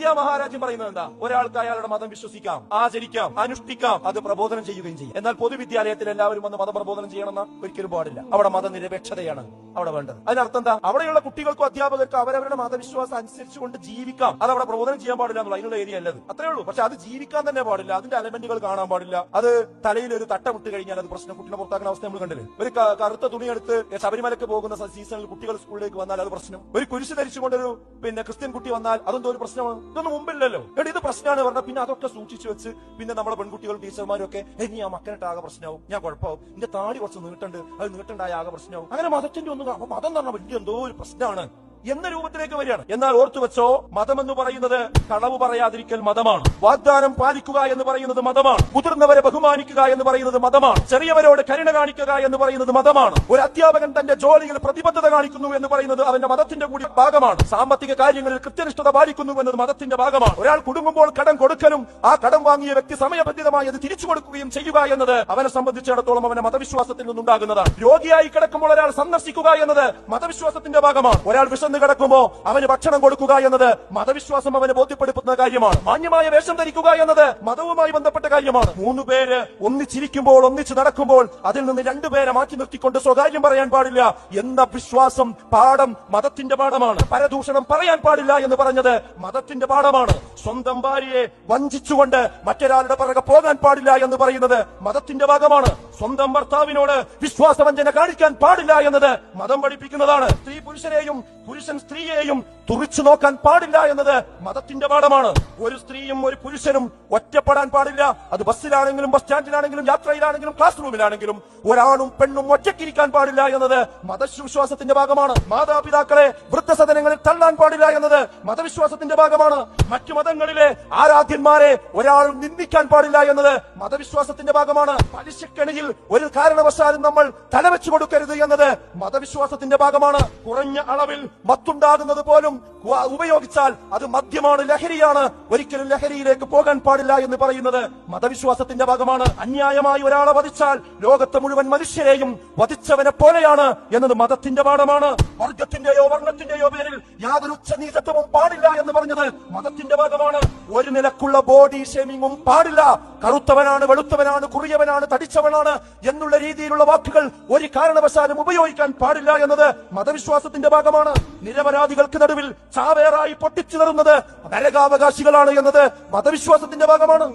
India മഹാരാജ്യം പറയുന്നത് എന്താ? ഒരാൾക്ക് അയാളുടെ മതം വിശ്വസിക്കാം, ആചരിക്കാം, അനുഷ്ഠിക്കാം, അത് പ്രബോധനം ചെയ്യുകയും ചെയ്യും. എന്നാൽ പൊതുവിദ്യാലയത്തിൽ എല്ലാവരും വന്ന് മതം പ്രബോധനം ചെയ്യണമെന്ന് ഒരിക്കലും പാടില്ല. അവിടെ മതനിരപേക്ഷതയാണ് അവിടെ വേണ്ടത്. അതിനർത്ഥം എന്താ? അവിടെയുള്ള കുട്ടികൾക്കും അധ്യാപകർക്കും അവരവരുടെ മതവിശ്വാസം അനുസരിച്ചുകൊണ്ട് ജീവിക്കാം. അത് അവിടെ പ്രബോധനം ചെയ്യാൻ പാടില്ല എന്നുള്ള അതിനുള്ള ഏരിയ അല്ലത്, അത്രേ ഉള്ളൂ. പക്ഷെ അത് ജീവിക്കാൻ തന്നെ പാടില്ല, അതിന്റെ എലമെന്റുകൾ കാണാൻ പാടില്ല. അത് തലയിൽ ഒരു തട്ടമിട്ട് കഴിഞ്ഞാൽ അത് പ്രശ്നം, കുട്ടിനെ പുറത്താക്കുന്ന അവസ്ഥ നമ്മൾ കണ്ടില്ലേ? ഒരു കറുത്ത തുണിയെടുത്ത് ശബരിമലക്ക് പോകുന്ന സീസണിൽ കുട്ടികൾ സ്കൂളിലേക്ക് വന്നാൽ അത് പ്രശ്നം. ഒരു കുരിശ് ധരിച്ചുകൊണ്ടൊരു ക്രിസ്ത്യൻ കുട്ടി വന്നാൽ അതെന്തോ ഒരു പ്രശ്നമാണ്. ഇതൊന്നും മുമ്പില്ലല്ലോ. ഇത് പ്രശ്നമാണ് പറഞ്ഞാൽ പിന്നെ അതൊക്കെ സൂക്ഷിച്ചു വെച്ച് പിന്നെ നമ്മളെ പെൺകുട്ടികളും ടീച്ചർമാരും ഒക്കെ ഇനി ആ മക്കനിട്ട് ആകെ പ്രശ്നമാവും, ഞാൻ കുഴപ്പമാവും, എന്റെ താടി കുറച്ച് നീട്ടുണ്ട്, അത് നീട്ടുണ്ടായ ആകെ പ്രശ്നമാവും. അങ്ങനെ മതത്തിന്റെ ഒന്നും മതം എന്ന് പറഞ്ഞാൽ വലിയ എന്തോ ഒരു പ്രശ്നമാണ് എന്ന രൂപത്തിലേക്ക് വരികയാണ്. എന്നാൽ ഓർത്തു വെച്ചോ, മതം എന്ന് പറയുന്നത് കളവ് പറയാതിരിക്കൽ മതമാണ്, വാഗ്ദാനം പാലിക്കുക എന്ന് പറയുന്നത് മതമാണ്, മുതിർന്നവരെ ബഹുമാനിക്കുക എന്ന് പറയുന്നത് മതമാണ്, ചെറിയവരോട് കരുണ കാണിക്കുക എന്ന് പറയുന്നത് മതമാണ്, ഒരു അധ്യാപകൻ തന്റെ ജോലിയിൽ പ്രതിബദ്ധത കാണിക്കുന്നു എന്ന് പറയുന്നത് അവന്റെ മതത്തിന്റെ കൂടി ഭാഗമാണ്, സാമ്പത്തിക കാര്യങ്ങളിൽ കൃത്യനിഷ്ഠത പാലിക്കുന്നു എന്നത് മതത്തിന്റെ ഭാഗമാണ്, ഒരാൾ കുടുങ്ങുമ്പോൾ കടം കൊടുക്കലും ആ കടം വാങ്ങിയ വ്യക്തി സമയബന്ധിതമായി അത് തിരിച്ചു കൊടുക്കുകയും ചെയ്യുക എന്നത് അവനെ സംബന്ധിച്ചിടത്തോളം അവന്റെ മതവിശ്വാസത്തിൽ നിന്നുണ്ടാകുന്നതാണ്. രോഗിയായി കിടക്കുമ്പോൾ ഒരാൾ സന്ദർശിക്കുക എന്നത് മതവിശ്വാസത്തിന്റെ ഭാഗമാണ്. ഒരാൾ കിടക്കുമ്പോ അവന് ഭക്ഷണം കൊടുക്കുക എന്നത് മതവിശ്വാസം അവനെ ബോധ്യപ്പെടുത്തുന്ന കാര്യമാണ്. മാന്യമായ വേഷം ധരിക്കുക എന്നത് മതവുമായി ബന്ധപ്പെട്ട കാര്യമാണ്. 3 പേര് ഒന്നിച്ചിരിക്കുമ്പോൾ ഒന്നിച്ച് നടക്കുമ്പോൾ അതിൽ നിന്ന് 2 പേരെ മാറ്റി നിർത്തിക്കൊണ്ട് സ്വകാര്യം പറയാൻ പാടില്ല എന്ന വിശ്വാസം പാഠം മതത്തിന്റെ പാഠമാണ്. പരദൂഷണം പറയാൻ പാടില്ല എന്ന് പറഞ്ഞത് മതത്തിന്റെ പാഠമാണ്. സ്വന്തം ഭാര്യയെ വഞ്ചിച്ചുകൊണ്ട് മറ്റൊരാളുടെ പിറകെ പോകാൻ പാടില്ല എന്ന് പറയുന്നത് മതത്തിന്റെ ഭാഗമാണ്. സ്വന്തം ഭർത്താവിനോട് വിശ്വാസവഞ്ചന കാണിക്കാൻ പാടില്ല എന്നത് മതം പഠിപ്പിക്കുന്നതാണ്. സ്ത്രീ പുരുഷനെയും പുരുഷൻ സ്ത്രീയെയും തുറിച്ചു നോക്കാൻ പാടില്ല എന്നത് മതത്തിന്റെ പാഠമാണ്. ഒരു സ്ത്രീയും ഒരു പുരുഷനും ഒറ്റപ്പെടാൻ പാടില്ല. അത് ബസ്സിലാണെങ്കിലും ബസ് സ്റ്റാൻഡിലാണെങ്കിലും യാത്രയിലാണെങ്കിലും ക്ലാസ് റൂമിലാണെങ്കിലും ഒരാണും പെണ്ണും ഒറ്റയ്ക്കിരിക്കാൻ പാടില്ല എന്നത് മതവിശ്വാസത്തിന്റെ ഭാഗമാണ്. മാതാപിതാക്കളെ വൃദ്ധസദനങ്ങളിൽ തള്ളാൻ പാടില്ല എന്നത് മതവിശ്വാസത്തിന്റെ ഭാഗമാണ്. മറ്റു മതങ്ങളിലെ ആരാധ്യന്മാരെ ഒരാൾ നിന്ദിക്കാൻ പാടില്ല എന്നത് മതവിശ്വാസത്തിന്റെ ഭാഗമാണ്. പലിശക്കെണിയിൽ ഒരു കാരണവശാലും നമ്മൾ തലവെച്ചു കൊടുക്കരുത് എന്നത് മതവിശ്വാസത്തിന്റെ ഭാഗമാണ്. കുറഞ്ഞ അളവിൽ മത്തുണ്ടാകുന്നത് പോലും ഉപയോഗിച്ചാൽ അത് മദ്യമാണ്, ലഹരിയാണ്, ഒരിക്കലും ലഹരിയിലേക്ക് പോകാൻ പാടില്ല എന്ന് പറയുന്നത് മതവിശ്വാസത്തിന്റെ ഭാഗമാണ്. അന്യായമായി ഒരാളെ വധിച്ചാൽ ലോകത്തെ മുഴുവൻ മനുഷ്യരെയും വധിച്ചവനെ പോലെയാണ് എന്നത് മതത്തിന്റെ പാഠമാണ്. വർഗത്തിന്റെയോ വർണ്ണത്തിന്റെയോ പേരിൽ യാതൊരു ഉച്ചനീചത്വവും പാടില്ല എന്ന് പറഞ്ഞത് മതത്തിന്റെ ഭാഗമാണ്. ഒരു നിലക്കുള്ള ബോഡി ഷേമിങ്ങും പാടില്ല. കറുത്തവനാണ്, വെളുത്തവനാണ്, കുറിയവനാണ്, തടിച്ചവനാണ് എന്നുള്ള രീതിയിലുള്ള വാക്കുകൾ ഒരു കാരണവശാലും ഉപയോഗിക്കാൻ പാടില്ല എന്നത് മതവിശ്വാസത്തിന്റെ ഭാഗമാണ്. നിരപരാധികൾക്ക് നടുവിൽ ചാവേറായി പൊട്ടിച്ചിതറുന്നത് നരകാവകാശികളാണ് എന്നത് മതവിശ്വാസത്തിന്റെ ഭാഗമാണ്.